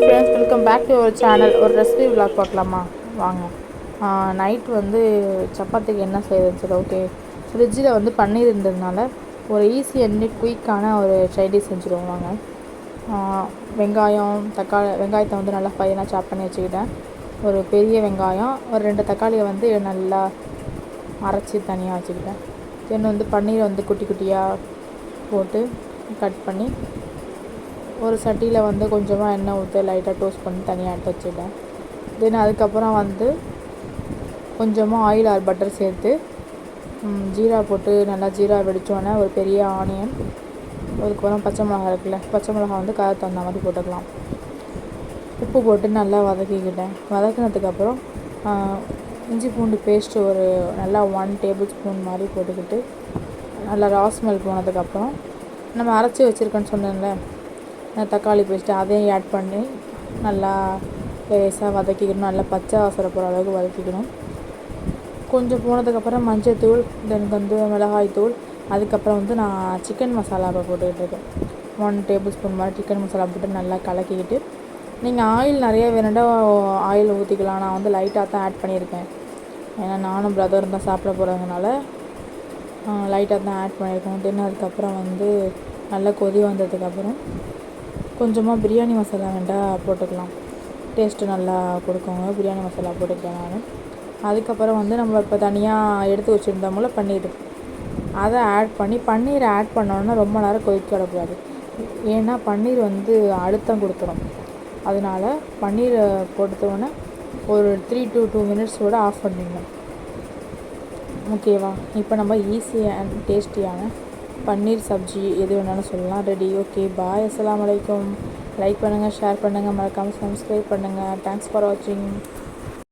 Friends, welcome back to our channel. ஒரு recipe vlog பார்க்கலாமா? வாங்க. நைட் வந்து சப்பாத்திக்கு என்ன செய்யுதுன்னு சொல்லி ஓகே, ஃப்ரிட்ஜில் வந்து பன்னீர் இருந்ததுனால ஒரு ஈஸி அண்ட் குயிக்கான ஒரு சைடிஷ் செஞ்சுருவோம். வாங்க. வெங்காயம் வெங்காயத்தை வந்து நல்லா ஃபைனாக சாப் பண்ணி வச்சுக்கிட்டேன். ஒரு பெரிய வெங்காயம், ஒரு 2 தக்காளியை வந்து நல்லா அரைச்சி தனியாக வச்சுக்கிட்டேன். தென் வந்து பன்னீரை வந்து குட்டி குட்டியாக போட்டு கட் பண்ணி ஒரு சட்டியில் வந்து கொஞ்சமாக எண்ணெய் ஊற்றி லைட்டாக டோஸ்ட் பண்ணி தனியாக எடுத்து வச்சுக்கிட்டேன். தென் அதுக்கப்புறம் வந்து கொஞ்சமாக ஆயில் ஆர் பட்டர் சேர்த்து ஜீரா போட்டு நல்லா ஜீரா வெடித்தோடனே ஒரு பெரிய ஆனியன், அதுக்கப்புறம் பச்சை மிளகா இருக்குல்ல, பச்சை மிளகா வந்து காரத்துக்கு தகுந்த மாதிரி போட்டுக்கலாம். உப்பு போட்டு நல்லா வதக்கிக்கிட்டேன். வதக்கினதுக்கப்புறம் இஞ்சி பூண்டு பேஸ்ட்டு ஒரு நல்லா 1 டேபிள் ஸ்பூன் மாதிரி போட்டுக்கிட்டு நல்லா ரா ஸ்மெல் போனதுக்கப்புறம் நம்ம அரைச்சி வச்சுருக்கேன்னு சொன்னேன்ல தக்காளி பேஸ்ட்டு, அதையும் ஆட் பண்ணி நல்லா லேசாக வதக்கிக்கணும். நல்லா பச்சை வாசனை போகிற அளவுக்கு வதக்கிக்கணும். கொஞ்சம் போனதுக்கப்புறம் மஞ்சள்தூள், தென் வந்து மிளகாய்த்தூள், அதுக்கப்புறம் வந்து நான் சிக்கன் மசாலாவை போட்டுக்கிட்டு இருக்கேன். 1 டேபிள் ஸ்பூன் மாதிரி சிக்கன் மசாலா போட்டு நல்லா கலக்கிக்கிட்டு, நீங்கள் ஆயில் நிறைய வேணுண்டா ஆயில் ஊற்றிக்கலாம். நான் வந்து லைட்டாக தான் ஆட் பண்ணியிருக்கேன். ஏன்னா நானும் பிரதரும் தான் சாப்பிட போகிறதுனால லைட்டாக தான் ஆட் பண்ணியிருக்கோம். தென் அதுக்கப்புறம் வந்து நல்லா கொதி வந்ததுக்கப்புறம் கொஞ்சமாக பிரியாணி மசாலா வேண்டாம் போட்டுக்கலாம். டேஸ்ட்டு நல்லா கொடுக்குங்க. பிரியாணி மசாலா போட்டுக்கிறேன் நான். அதுக்கப்புறம் வந்து நம்ம இப்போ தனியாக எடுத்து வச்சுருந்தோம்ல பன்னீர், அதை ஆட் பண்ணி பன்னீரை ஆட் பண்ணோன்னா ரொம்ப நேரம் கொதிக்க விடக்கூடாது. ஏன்னா பன்னீர் வந்து அழுத்தம் கொடுத்துரும். அதனால் பன்னீரை போட்டோன்னே ஒரு 3 to 2 மினிட்ஸோடு ஆஃப் பண்ணிடணும். ஓகேவா? இப்போ நம்ம ஈஸியாக அண்ட் டேஸ்டியான பன்னீர் சப்ஜி எது வேணாலும் சொல்லலாம், ரெடி. ஓகே, பாய். அஸ்ஸலாமு அலைக்கும். லைக் பண்ணுங்கள், ஷேர் பண்ணுங்கள், மறக்காமல் சப்ஸ்கிரைப் பண்ணுங்கள். தேங்க்ஸ் ஃபார் வாட்சிங்.